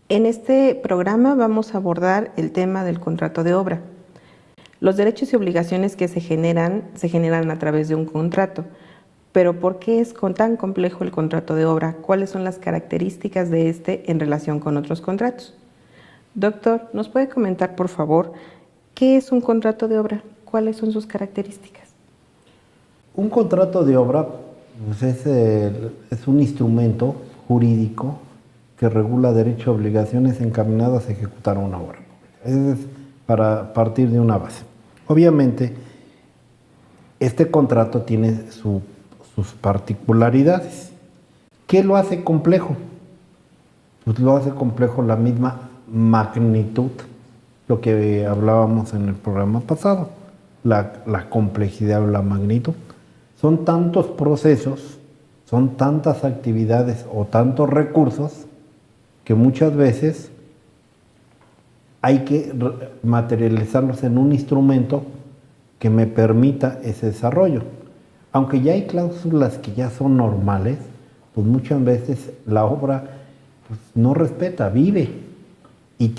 En este programa vamos a abordar el tema del contrato de obra. Los derechos y obligaciones que se generan a través de un contrato. Pero ¿por qué es tan complejo el contrato de obra? ¿Cuáles son las características de este en relación con otros contratos? Doctor, ¿nos puede comentar, por favor, qué es un contrato de obra? ¿Cuáles son sus características? Un contrato de obra pues, es un instrumento jurídico que regula derechos y obligaciones encaminadas a ejecutar una obra. Es para partir de una base. Obviamente, este contrato tiene sus particularidades. ¿Qué lo hace complejo? Pues lo hace complejo la misma magnitud, lo que hablábamos en el programa pasado, la complejidad o la magnitud. Son tantos procesos, son tantas actividades o tantos recursos que muchas veces hay que materializarlos en un instrumento que me permita ese desarrollo. Aunque ya hay cláusulas que ya son normales, pues muchas veces la obra pues, no respeta, vive y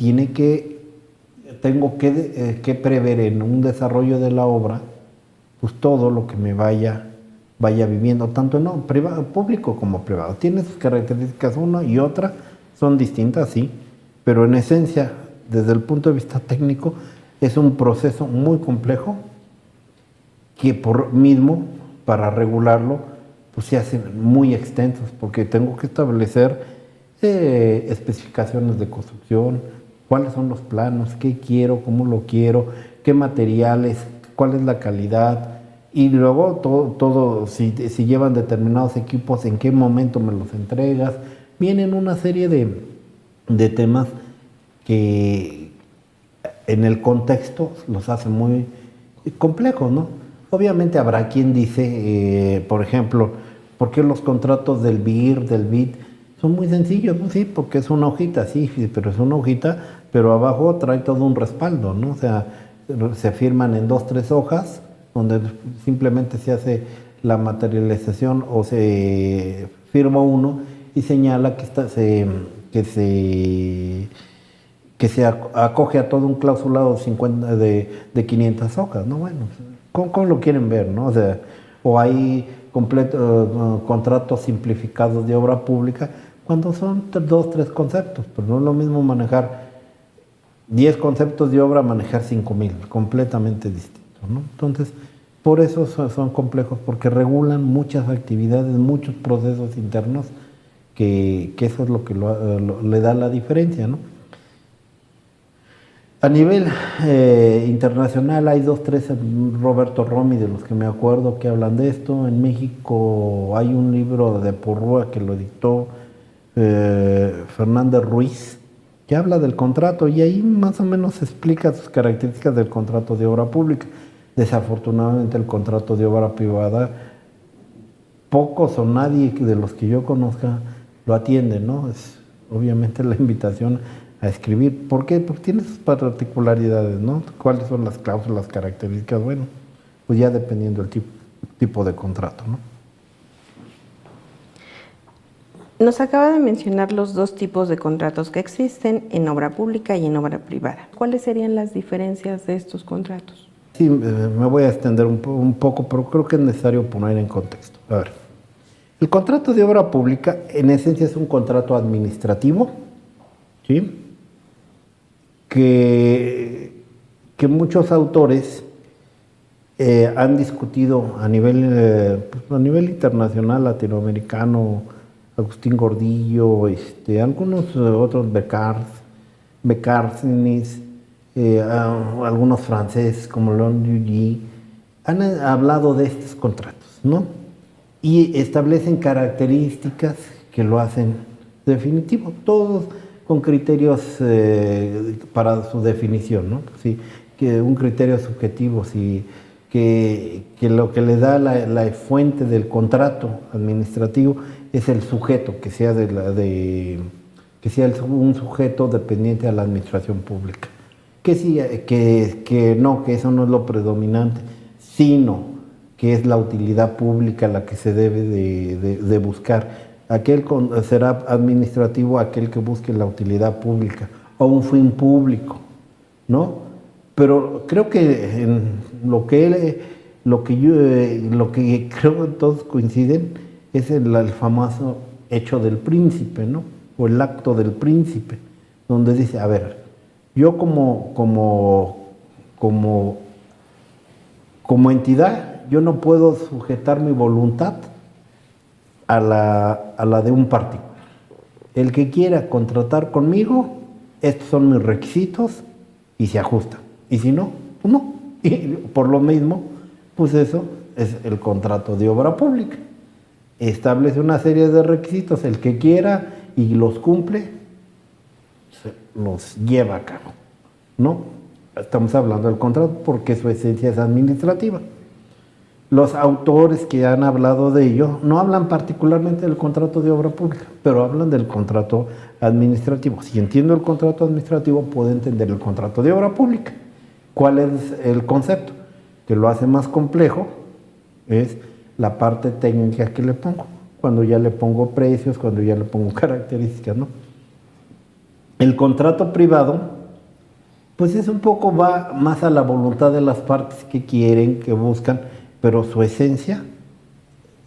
tengo que prever en un desarrollo de la obra pues todo lo que me vaya viviendo, tanto en público como privado. Tiene sus características una y otra, son distintas, sí, pero en esencia, desde el punto de vista técnico, es un proceso muy complejo que por mismo, para regularlo, pues se hacen muy extensos, porque tengo que establecer especificaciones de construcción, cuáles son los planos, qué quiero, cómo lo quiero, qué materiales, cuál es la calidad, y luego todo si llevan determinados equipos, en qué momento me los entregas. Vienen una serie de temas que en el contexto los hace muy complejos, ¿no? Obviamente habrá quien dice, por ejemplo, ¿por qué los contratos del BIR, del BID son muy sencillos? Pues sí, porque es una hojita, sí, pero es una hojita, pero abajo trae todo un respaldo, ¿no? O sea, se firman en 2, 3 hojas, donde simplemente se hace la materialización o se firma uno y señala que se acoge a todo un clausulado de 500 hojas, ¿no? Bueno, ¿cómo lo quieren ver, no? O sea, o hay contratos simplificados de obra pública cuando son 2, 3 conceptos, pero no es lo mismo manejar 10 conceptos de obra, manejar 5,000, completamente distinto, ¿no? Entonces, por eso son complejos, porque regulan muchas actividades, muchos procesos internos, que eso es lo que le da la diferencia, ¿no? A nivel internacional hay 2, 3, Roberto Romy, de los que me acuerdo, que hablan de esto. En México hay un libro de Porrúa que lo dictó Fernández Ruiz, que habla del contrato y ahí más o menos explica sus características del contrato de obra pública. Desafortunadamente el contrato de obra privada, pocos o nadie de los que yo conozca lo atiende, ¿no? Es obviamente la invitación a escribir. ¿Por qué? Porque tiene sus particularidades, ¿no? ¿Cuáles son las cláusulas, las características? Bueno, pues ya dependiendo del tipo de contrato, ¿no? Nos acaba de mencionar los dos tipos de contratos que existen en obra pública y en obra privada. ¿Cuáles serían las diferencias de estos contratos? Sí, me voy a extender un poco, pero creo que es necesario poner en contexto. A ver, el contrato de obra pública en esencia es un contrato administrativo, ¿sí? Que muchos autores han discutido a nivel internacional, latinoamericano, Agustín Gordillo, algunos otros Becarnis, algunos franceses como Leon Dugy, han hablado de estos contratos, ¿no? Y establecen características que lo hacen definitivo, todos con criterios para su definición, ¿no? Sí, que un criterio subjetivo, sí, que lo que le da la fuente del contrato administrativo es el sujeto, que sea un sujeto dependiente a la administración pública. Que sí, que eso no es lo predominante, sino que es la utilidad pública la que se debe de buscar será administrativo aquel que busque la utilidad pública o un fin público, ¿no? Pero creo que en lo que creo que todos coinciden es el famoso hecho del príncipe, ¿no? O el acto del príncipe, donde dice, a ver, yo como entidad, yo no puedo sujetar mi voluntad a la de un particular. El que quiera contratar conmigo, estos son mis requisitos y se ajustan. Y si no, pues no. Y por lo mismo, pues eso es el contrato de obra pública. Establece una serie de requisitos, el que quiera y los cumple, los lleva a cabo, ¿no? Estamos hablando del contrato porque su esencia es administrativa. Los autores que han hablado de ello no hablan particularmente del contrato de obra pública, pero hablan del contrato administrativo. Si entiendo el contrato administrativo, puedo entender el contrato de obra pública. ¿Cuál es el concepto? Que lo hace más complejo es la parte técnica que le pongo. Cuando ya le pongo precios, cuando ya le pongo características, ¿no? El contrato privado, pues es un poco, va más a la voluntad de las partes que quieren, que buscan, pero su esencia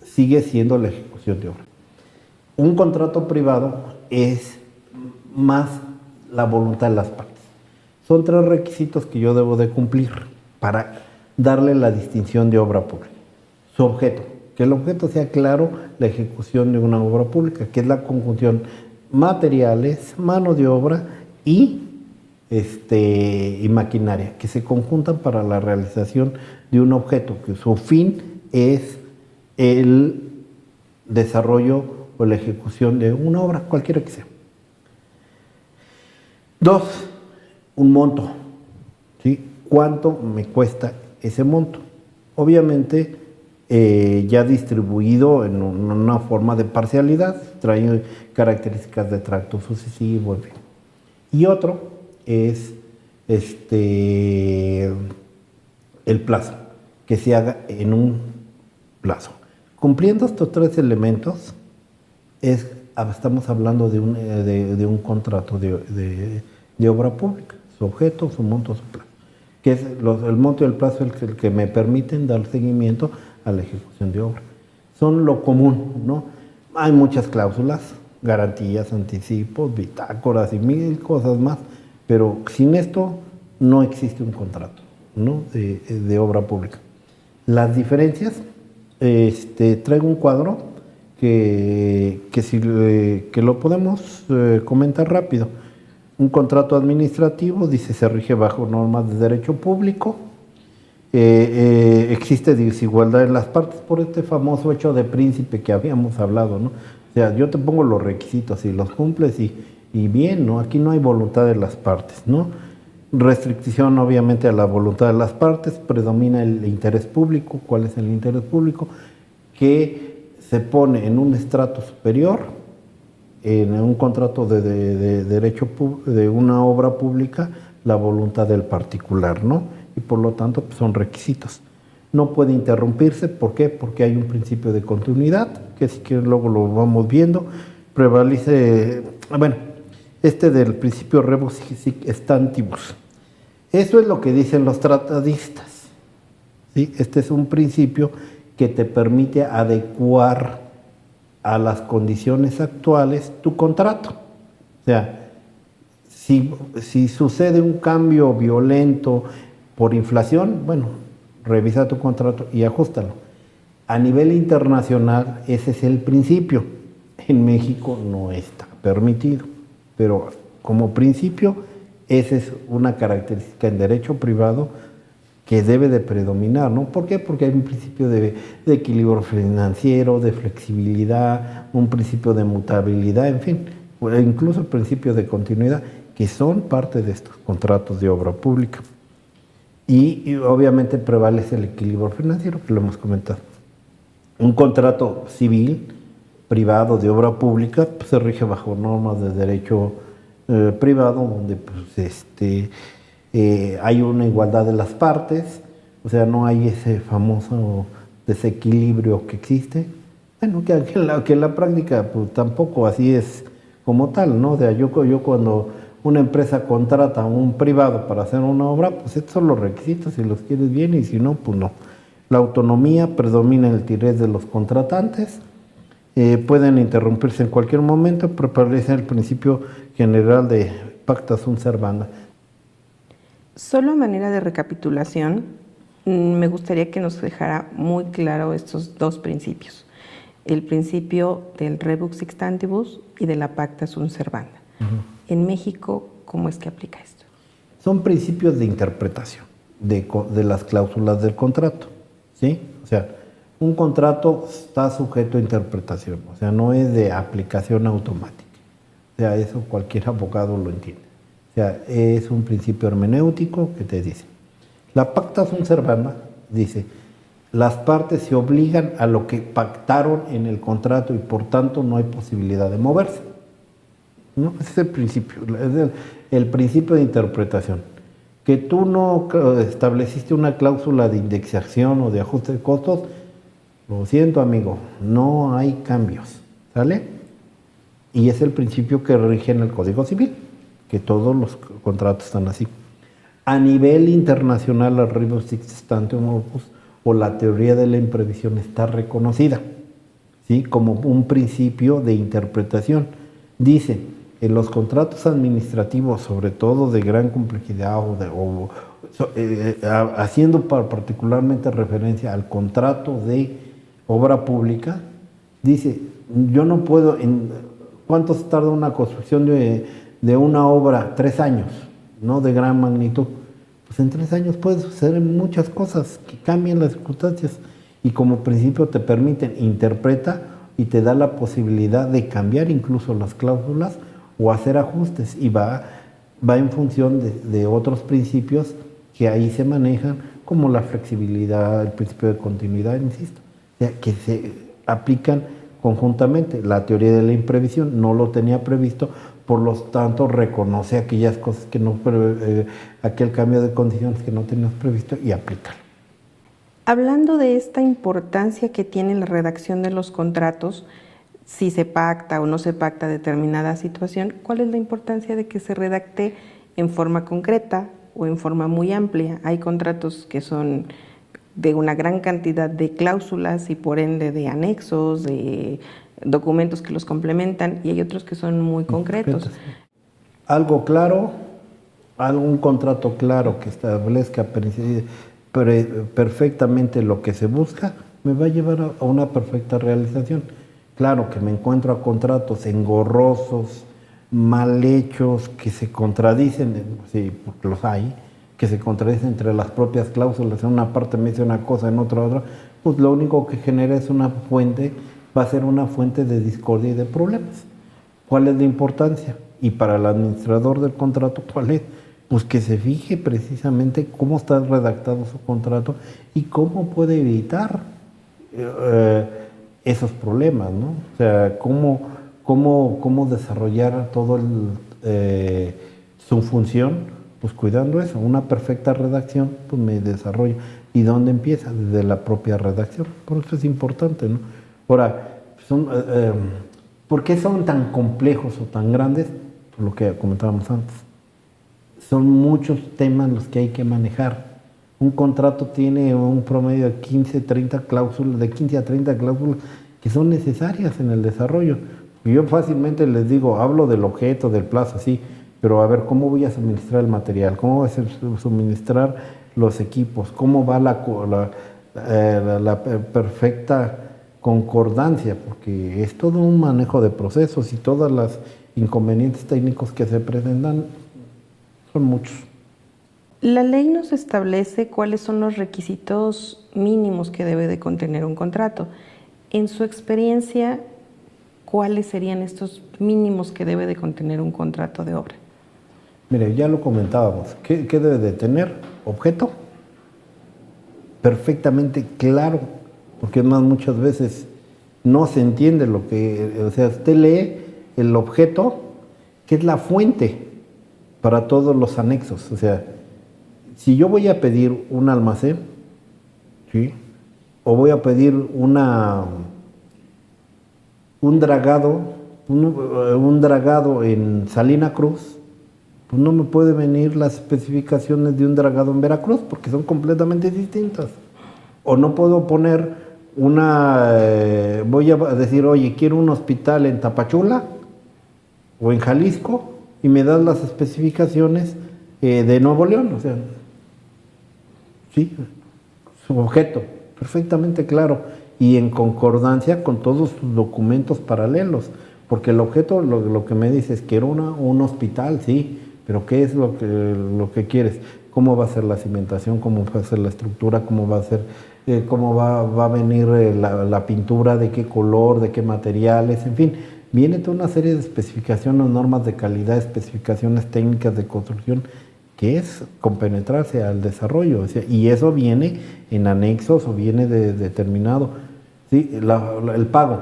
sigue siendo la ejecución de obra. Un contrato privado es más la voluntad de las partes. Son 3 requisitos que yo debo de cumplir para darle la distinción de obra pública. Su objeto, que el objeto sea claro, la ejecución de una obra pública, que es la conjunción materiales, mano de obra y maquinaria, que se conjuntan para la realización de un objeto, que su fin es el desarrollo o la ejecución de una obra, cualquiera que sea. 2, un monto, ¿sí? ¿Cuánto me cuesta ese monto? Obviamente, ya distribuido en una forma de parcialidad, trae características de tracto sucesivo, en fin. Y otro es el plazo, que se haga en un plazo. Cumpliendo estos 3 elementos, estamos hablando de un contrato de obra pública, su objeto, su monto, su plazo. Que es el monto y el plazo el que me permiten dar seguimiento a la ejecución de obra. Son lo común, ¿no? Hay muchas cláusulas, garantías, anticipos, bitácoras y 1000 cosas más, pero sin esto no existe un contrato, ¿no? de obra pública. Las diferencias, traigo un cuadro que lo podemos comentar rápido. Un contrato administrativo, dice, se rige bajo normas de derecho público. Existe desigualdad en las partes por este famoso hecho de príncipe que habíamos hablado, ¿no? O sea, yo te pongo los requisitos y los cumples y bien, ¿no? Aquí no hay voluntad de las partes, ¿no? Restricción, obviamente, a la voluntad de las partes, predomina el interés público. ¿Cuál es el interés público? Que se pone en un estrato superior, en un contrato de derecho de una obra pública, la voluntad del particular, ¿no? Y por lo tanto, pues, son requisitos. No puede interrumpirse, ¿por qué? Porque hay un principio de continuidad, que si quieren luego lo vamos viendo. Prevalece, del principio rebus sic stantibus. Eso es lo que dicen los tratadistas, ¿sí? Este es un principio que te permite adecuar a las condiciones actuales tu contrato. O sea, si sucede un cambio violento por inflación, bueno, revisa tu contrato y ajústalo. A nivel internacional, ese es el principio. En México no está permitido, pero como principio, esa es una característica en derecho privado que debe de predominar, ¿no? ¿Por qué? Porque hay un principio de equilibrio financiero, de flexibilidad, un principio de mutabilidad, en fin, incluso el principio de continuidad, que son parte de estos contratos de obra pública. Y obviamente prevalece el equilibrio financiero, que lo hemos comentado. Un contrato civil, privado, de obra pública, pues, se rige bajo normas de derecho privado, donde pues, hay una igualdad de las partes, o sea, no hay ese famoso desequilibrio que existe, Bueno, que la práctica pues, tampoco así es como tal, ¿no? O sea, yo cuando una empresa contrata a un privado para hacer una obra, pues estos son los requisitos, si los quieres bien y si no, pues no. La autonomía predomina en el interés de los contratantes, pueden interrumpirse en cualquier momento, pero prevalece el principio general de pacta sunt servanda. Solo a manera de recapitulación, me gustaría que nos dejara muy claro estos dos principios. El principio del rebus sic stantibus y de la pacta sunt servanda. En México, ¿cómo es que aplica esto? Son principios de interpretación de las cláusulas del contrato, ¿sí? O sea, un contrato está sujeto a interpretación, o sea, no es de aplicación automática. O sea, eso cualquier abogado lo entiende. O sea, es un principio hermenéutico que te dice. La pacta sunt servanda dice, las partes se obligan a lo que pactaron en el contrato y por tanto no hay posibilidad de moverse. ¿No? Ese es el principio, es el principio de interpretación. Que tú no estableciste una cláusula de indexación o de ajuste de costos, lo siento amigo, no hay cambios, ¿sale? Y es el principio que rige en el Código Civil, que todos los contratos están así. A nivel internacional, la rebus sic stantibus o la teoría de la imprevisión está reconocida, ¿sí? Como un principio de interpretación. Dice, en los contratos administrativos, sobre todo de gran complejidad haciendo particularmente referencia al contrato de obra pública, dice, yo no puedo, ¿cuánto se tarda una construcción de una obra? 3 años, ¿no? De gran magnitud. Pues en 3 años pueden suceder muchas cosas que cambian las circunstancias y como principio te permiten, interpreta y te da la posibilidad de cambiar incluso las cláusulas o hacer ajustes y va en función de otros principios que ahí se manejan, como la flexibilidad, el principio de continuidad, insisto, o sea, que se aplican conjuntamente. La teoría de la imprevisión no lo tenía previsto, por lo tanto reconoce aquellas cosas que no, aquel cambio de condiciones que no tenías previsto y aplícalo. Hablando de esta importancia que tiene la redacción de los contratos, si se pacta o no se pacta determinada situación, ¿cuál es la importancia de que se redacte en forma concreta o en forma muy amplia? Hay contratos que son de una gran cantidad de cláusulas y por ende de anexos, de documentos que los complementan, y hay otros que son muy concretos. Algo claro, algún contrato claro que establezca perfectamente lo que se busca, me va a llevar a una perfecta realización. Claro que me encuentro a contratos engorrosos, mal hechos, que se contradicen, sí, porque los hay, que se contradicen entre las propias cláusulas. En una parte me dice una cosa, en otra, pues lo único que genera es una fuente, va a ser una fuente de discordia y de problemas. ¿Cuál es la importancia? Y para el administrador del contrato, ¿cuál es? Pues que se fije precisamente cómo está redactado su contrato y cómo puede evitar esos problemas, ¿no? O sea, cómo desarrollar todo su función, pues cuidando eso. Una perfecta redacción, pues me desarrollo. ¿Y dónde empieza? Desde la propia redacción. Por eso es importante, ¿no? Ahora, ¿por qué son tan complejos o tan grandes? Por lo que comentábamos antes. Son muchos temas los que hay que manejar. Un contrato tiene un promedio de 15 a 30 cláusulas que son necesarias en el desarrollo. Yo fácilmente les digo, hablo del objeto, del plazo, sí, pero a ver, ¿cómo voy a suministrar el material? ¿Cómo voy a suministrar los equipos? ¿Cómo va la perfecta concordancia? Porque es todo un manejo de procesos y todas las inconvenientes técnicos que se presentan son muchos. La ley nos establece cuáles son los requisitos mínimos que debe de contener un contrato. En su experiencia, ¿cuáles serían estos mínimos que debe de contener un contrato de obra? Mire, ya lo comentábamos. ¿Qué debe de tener? Objeto perfectamente claro, porque además muchas veces no se entiende lo que... O sea, usted lee el objeto, que es la fuente para todos los anexos. O sea, si yo voy a pedir un almacén, ¿sí? O voy a pedir un dragado, un dragado en Salina Cruz, pues no me puede venir las especificaciones de un dragado en Veracruz, porque son completamente distintas. O no puedo poner voy a decir, oye, quiero un hospital en Tapachula o en Jalisco, y me das las especificaciones de Nuevo León, o sea, sí, su objeto, perfectamente claro, y en concordancia con todos sus documentos paralelos, porque el objeto, lo que me dices, quiero un hospital, sí, pero ¿qué es lo que quieres? ¿Cómo va a ser la cimentación? ¿Cómo va a ser la estructura? ¿Cómo va a ser, cómo va a venir la pintura? ¿De qué color? ¿De qué materiales? En fin, viene toda una serie de especificaciones, normas de calidad, especificaciones técnicas de construcción, que es compenetrarse al desarrollo, o sea, y eso viene en anexos o viene determinado. ¿Sí? El pago,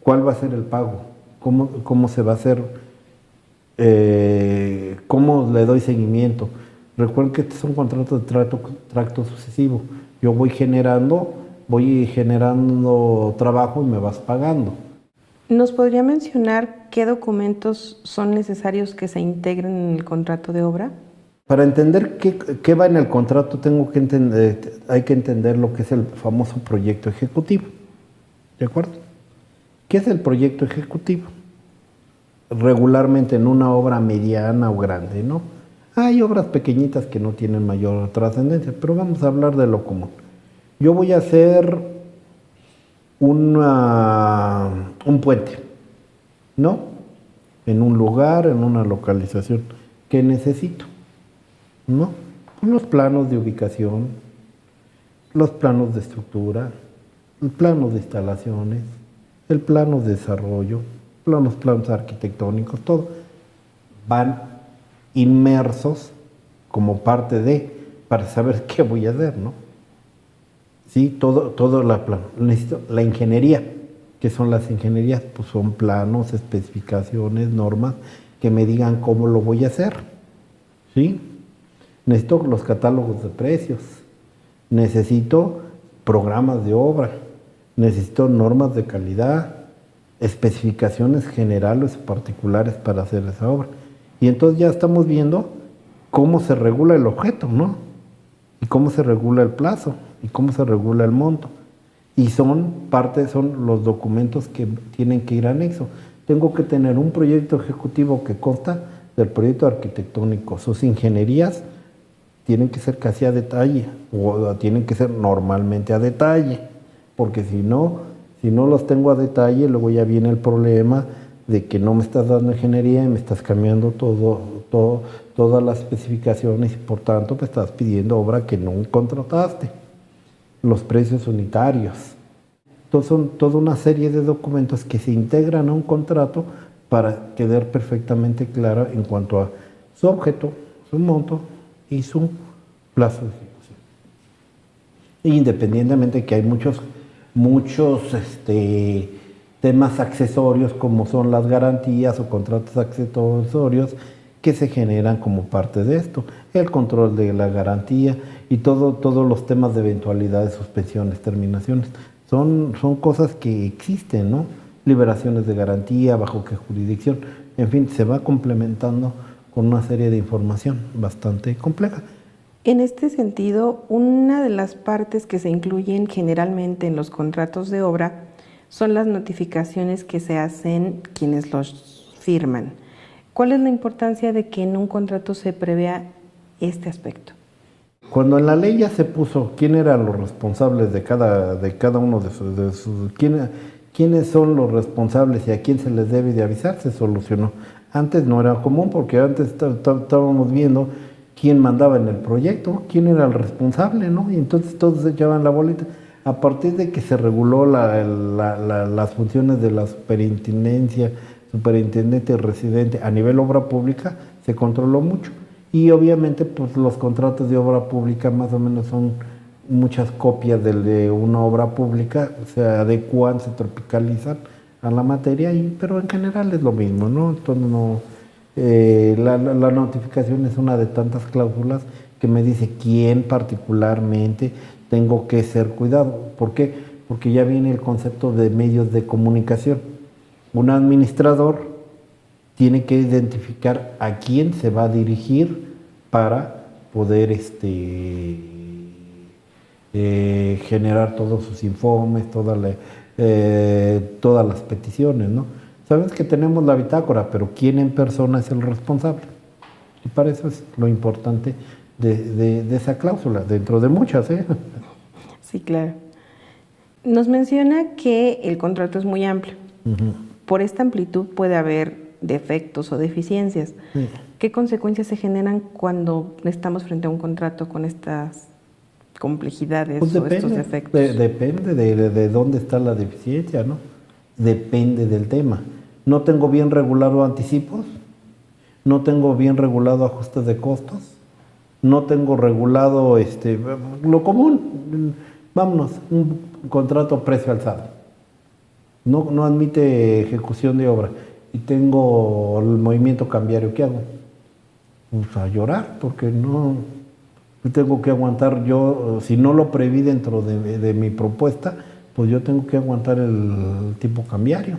¿cuál va a ser el pago? ¿Cómo se va a hacer? ¿Cómo le doy seguimiento? Recuerden que este es un contrato de tracto sucesivo. Yo voy generando trabajo y me vas pagando. ¿Nos podría mencionar qué documentos son necesarios que se integren en el contrato de obra? Para entender qué va en el contrato, hay que entender lo que es el famoso proyecto ejecutivo. ¿De acuerdo? ¿Qué es el proyecto ejecutivo? Regularmente en una obra mediana o grande, ¿no? Hay obras pequeñitas que no tienen mayor trascendencia, pero vamos a hablar de lo común. Yo voy a hacer un puente, ¿no? En un lugar, en una localización. ¿Qué necesito? ¿No? Los planos de ubicación, los planos de estructura, el plano de instalaciones, el plano de desarrollo, los planos arquitectónicos, todo van inmersos como parte para saber qué voy a hacer, ¿no? Sí, todo necesito la ingeniería. ¿Qué son las ingenierías? Pues son planos, especificaciones, normas que me digan cómo lo voy a hacer, ¿sí? Necesito los catálogos de precios, necesito programas de obra, necesito normas de calidad, especificaciones generales o particulares para hacer esa obra. Y entonces ya estamos viendo cómo se regula el objeto, ¿no? Y cómo se regula el plazo, y cómo se regula el monto. Y son los documentos que tienen que ir anexo. Tengo que tener un proyecto ejecutivo que consta del proyecto arquitectónico. Sus ingenierías tienen que ser casi a detalle, o tienen que ser normalmente a detalle, porque si no los tengo a detalle, luego ya viene el problema de que no me estás dando ingeniería y me estás cambiando todas las especificaciones, y por tanto me estás pidiendo obra que no contrataste. Los precios unitarios. Entonces son toda una serie de documentos que se integran a un contrato para quedar perfectamente clara en cuanto a su objeto, su monto y su plazo de ejecución. Independientemente de que hay muchos temas accesorios, como son las garantías o contratos accesorios, que se generan como parte de esto, el control de la garantía y todos los temas de eventualidades, suspensiones, terminaciones, son cosas que existen, ¿no? Liberaciones de garantía, bajo qué jurisdicción, en fin, se va complementando con una serie de información bastante compleja. En este sentido, una de las partes que se incluyen generalmente en los contratos de obra son las notificaciones que se hacen quienes los firman. ¿Cuál es la importancia de que en un contrato se prevea este aspecto? Cuando en la ley ya se puso quién eran los responsables de cada uno de sus quiénes son los responsables y a quién se les debe de avisar, se solucionó. Antes no era común, porque antes estábamos viendo quién mandaba en el proyecto, quién era el responsable, ¿no? Y entonces todos echaban la bolita. A partir de que se reguló las funciones de la superintendente residente a nivel obra pública, se controló mucho. Y obviamente pues los contratos de obra pública más o menos son muchas copias de una obra pública, se adecuan, se tropicalizan a la materia, pero en general es lo mismo, ¿no? Entonces la notificación es una de tantas cláusulas que me dice quién particularmente tengo que ser cuidado. ¿Por qué? Porque ya viene el concepto de medios de comunicación. Un administrador tiene que identificar a quién se va a dirigir para poder generar todos sus informes, todas las peticiones, ¿no? Sabes que tenemos la bitácora, pero ¿quién en persona es el responsable? Y para eso es lo importante de esa cláusula, dentro de muchas, ¿eh? Sí, claro. Nos menciona que el contrato es muy amplio. Uh-huh. Por esta amplitud puede haber defectos o deficiencias. Sí. ¿Qué consecuencias se generan cuando estamos frente a un contrato con estas complejidades Pues o estos defectos? Depende de dónde está la deficiencia, ¿no? Depende del tema. No tengo bien regulado anticipos, no tengo bien regulado ajustes de costos, no tengo regulado lo común. Vámonos, un contrato precio alzado. No admite ejecución de obra y tengo el movimiento cambiario. ¿Qué hago? Pues a llorar, porque no tengo que aguantar yo, si no lo preví dentro de mi propuesta, pues yo tengo que aguantar el tipo cambiario,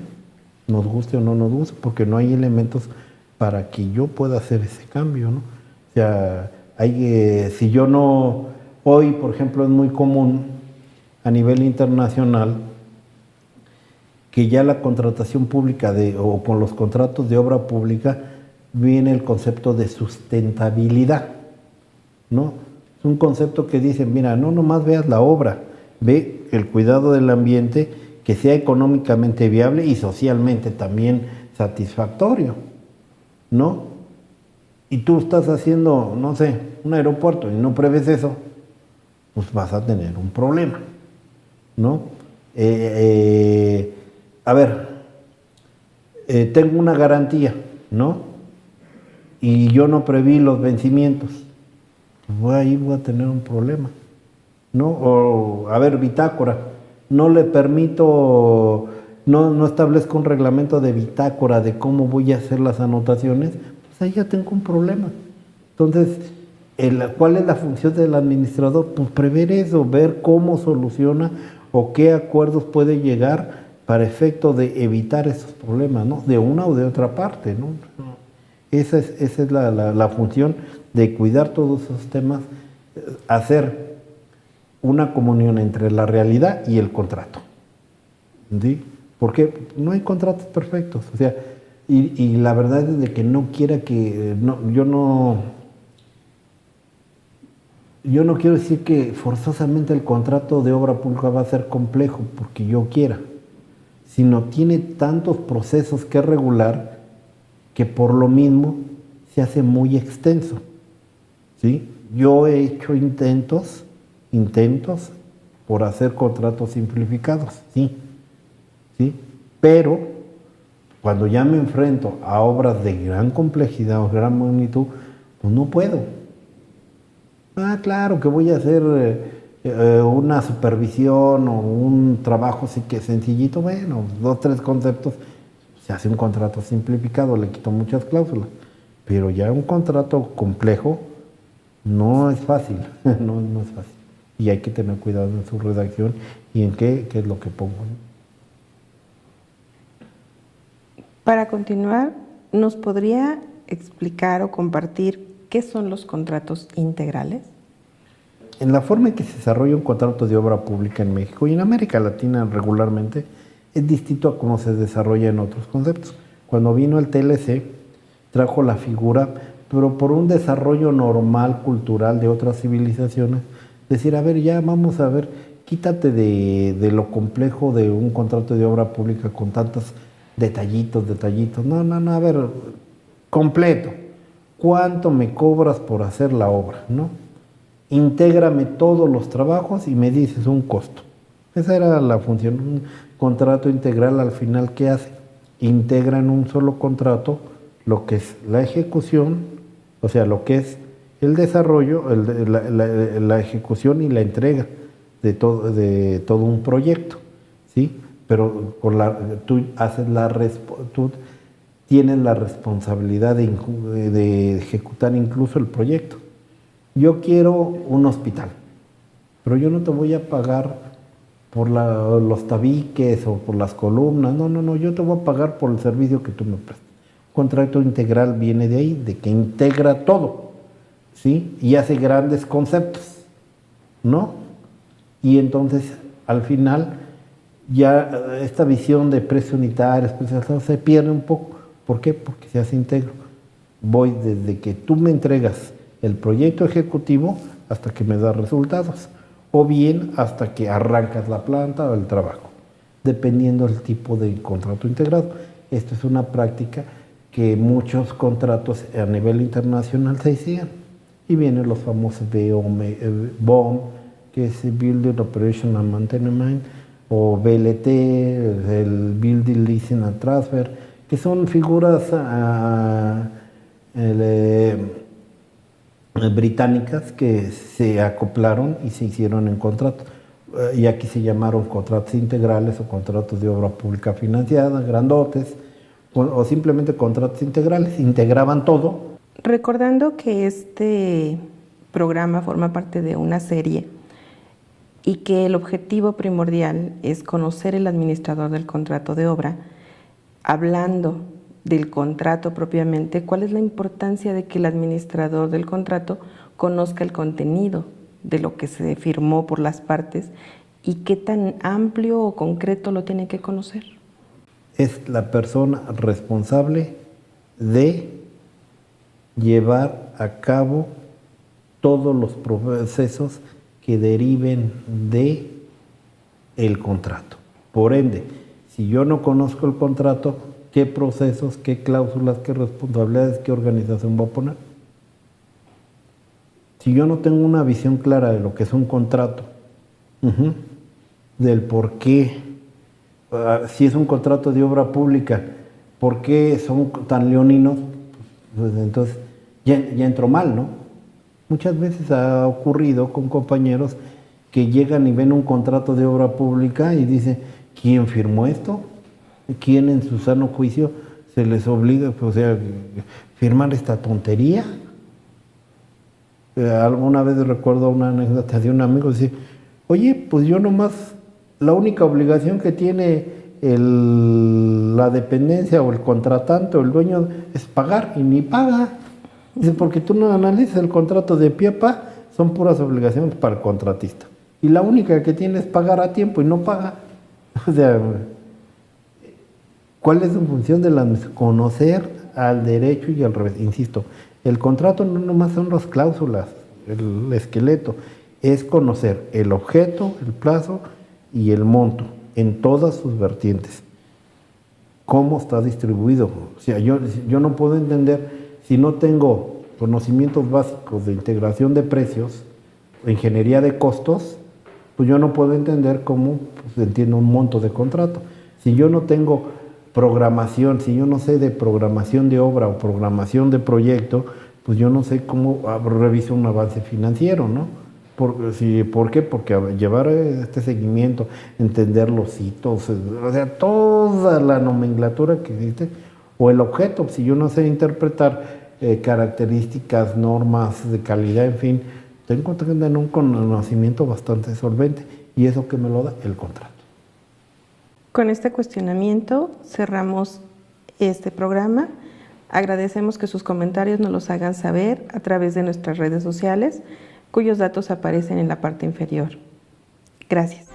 nos guste o no nos guste, porque no hay elementos para que yo pueda hacer ese cambio, ¿no? O sea, si yo no, hoy por ejemplo es muy común a nivel internacional que ya la contratación pública o con los contratos de obra pública viene el concepto de sustentabilidad, ¿no? Es un concepto que dice, mira, no nomás veas la obra, ve el cuidado del ambiente, que sea económicamente viable y socialmente también satisfactorio, ¿no? Y tú estás haciendo, no sé, un aeropuerto y no prevés eso, pues vas a tener un problema, ¿no? A ver, tengo una garantía, ¿no? Y yo no preví los vencimientos, pues ahí voy a tener un problema, ¿no? O, a ver, bitácora, no le permito, no establezco un reglamento de bitácora de cómo voy a hacer las anotaciones, pues ahí ya tengo un problema. Entonces, ¿cuál es la función del administrador? Pues prever eso, ver cómo soluciona o qué acuerdos puede llegar para efecto de evitar esos problemas, ¿no? De una o de otra parte, ¿no? Esa es la función de cuidar todos esos temas, hacer una comunión entre la realidad y el contrato, ¿sí? Porque no hay contratos perfectos, o sea, y la verdad es de que no quiera que, yo no quiero decir que forzosamente el contrato de obra pública va a ser complejo porque yo quiera, sino tiene tantos procesos que regular que por lo mismo se hace muy extenso, ¿sí? Yo he hecho intentos por hacer contratos simplificados, sí, pero cuando ya me enfrento a obras de gran complejidad o gran magnitud, pues no puedo. Ah, claro que voy a hacer una supervisión o un trabajo así que sencillito, bueno, 2, 3 conceptos, se hace un contrato simplificado, le quito muchas cláusulas, pero ya un contrato complejo no es fácil, no es fácil. Y hay que tener cuidado en su redacción y en qué es lo que pongo, ¿no? Para continuar, ¿nos podría explicar o compartir qué son los contratos integrales? En la forma en que se desarrolla un contrato de obra pública en México y en América Latina regularmente es distinto a cómo se desarrolla en otros conceptos. Cuando vino el TLC, trajo la figura, pero por un desarrollo normal, cultural de otras civilizaciones, decir, a ver, ya vamos a ver, quítate de lo complejo de un contrato de obra pública con tantos detallitos. No, a ver, completo. ¿Cuánto me cobras por hacer la obra, no? Intégrame todos los trabajos y me dices un costo. Esa era la función. Un contrato integral al final, ¿qué hace? Integra en un solo contrato lo que es la ejecución, o sea, lo que es el desarrollo, la ejecución y la entrega de todo un proyecto, ¿sí? Pero tú tienes la responsabilidad de ejecutar incluso el proyecto. Yo quiero un hospital, pero yo no te voy a pagar por los tabiques o por las columnas. No, no, no, yo te voy a pagar por el servicio que tú me prestas. Contrato integral viene de ahí, de que integra todo, ¿sí? Y hace grandes conceptos, ¿no? Y entonces, al final, ya esta visión de precio unitario, especializado, se pierde un poco. ¿Por qué? Porque se hace íntegro. Voy desde que tú me entregas el proyecto ejecutivo hasta que me das resultados, o bien hasta que arrancas la planta o el trabajo, dependiendo del tipo de contrato integrado. Esto es una práctica que muchos contratos a nivel internacional se hacían, y vienen los famosos BOM, que es Building Operation and Maintenance, o BLT, el Building Leasing and Transfer, que son figuras británicas que se acoplaron y se hicieron en contratos. Y aquí se llamaron contratos integrales o contratos de obra pública financiada, grandotes, o simplemente contratos integrales, integraban todo. Recordando que este programa forma parte de una serie y que el objetivo primordial es conocer el administrador del contrato de obra, hablando del contrato propiamente, ¿cuál es la importancia de que el administrador del contrato conozca el contenido de lo que se firmó por las partes y qué tan amplio o concreto lo tiene que conocer? Es la persona responsable de llevar a cabo todos los procesos que deriven de el contrato. Por ende, si yo no conozco el contrato, ¿qué procesos, qué cláusulas, qué responsabilidades, qué organización voy a poner? Si yo no tengo una visión clara de lo que es un contrato, del por qué, si es un contrato de obra pública, ¿por qué son tan leoninos? Pues entonces ya entró mal, ¿no? Muchas veces ha ocurrido con compañeros que llegan y ven un contrato de obra pública y dicen, ¿quién firmó esto? ¿Quién en su sano juicio se les obliga, pues, o sea, firmar esta tontería? Alguna vez recuerdo una anécdota de un amigo, dice, oye, pues yo nomás, la única obligación que tiene la dependencia o el contratante o el dueño es pagar, y ni paga. Dice, porque tú no analizas el contrato de pie a pa, son puras obligaciones para el contratista. Y la única que tiene es pagar a tiempo y no paga. O sea, ¿cuál es su función de conocer al derecho y al revés? Insisto, el contrato no nomás son las cláusulas, el esqueleto, es conocer el objeto, el plazo y el monto en todas sus vertientes. ¿Cómo está distribuido? O sea, yo no puedo entender si no tengo conocimientos básicos de integración de precios o ingeniería de costos, pues yo no puedo entender cómo se entiende un monto de contrato. Si yo no tengo programación, si yo no sé de programación de obra o programación de proyecto, pues yo no sé cómo reviso un avance financiero, ¿no? ¿Por qué? Porque llevar este seguimiento, entender los hitos, o sea, toda la nomenclatura que existe, o el objeto, si yo no sé interpretar características, normas de calidad, en fin, tengo que tener un conocimiento bastante solvente, y eso que me lo da el contrato. Con este cuestionamiento cerramos este programa. Agradecemos que sus comentarios nos los hagan saber a través de nuestras redes sociales, cuyos datos aparecen en la parte inferior. Gracias.